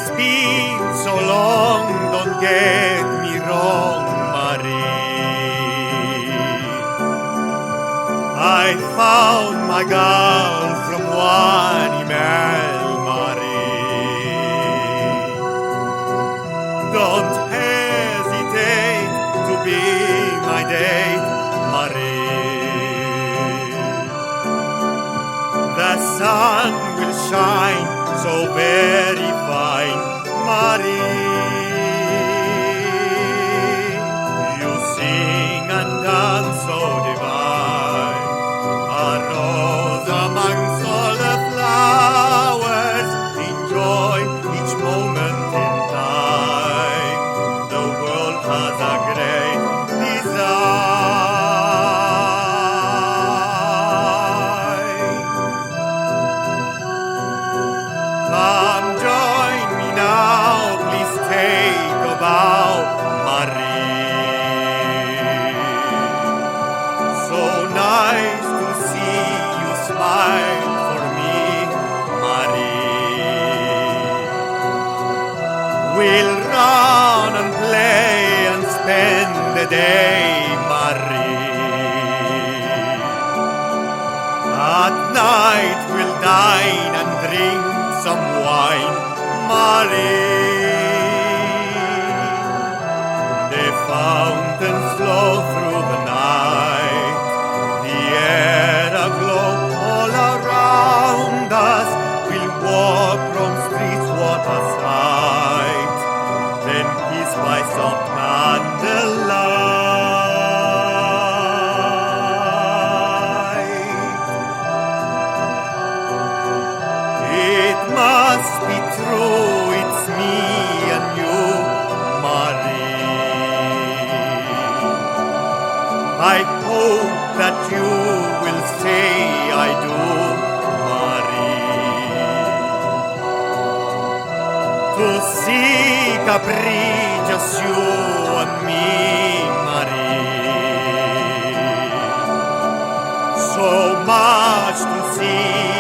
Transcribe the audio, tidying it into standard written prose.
It's been so long, don't get me wrong, Marie. I found my girl from one email, Marie. Don't hesitate to be my date, Marie. The sun will shine so very fine, Marie. You sing and dance so divine, a rose amongst all the flowers. Enjoy each moment in time. The world has a great design. Come join me now, please take a bow, Marie. So nice to see you smile for me, Marie. We'll run and play and spend the day, Marie. At night we'll dine and drink some wine, Marie. The fountains flow through the night, the air aglow all around us. We'll walk from streets, what a sight, then kiss by soft candlelight. It must be true, it's me and you, Marie. I hope that you will say I do, Marie. To see Capri, just you and me, Marie. So much to see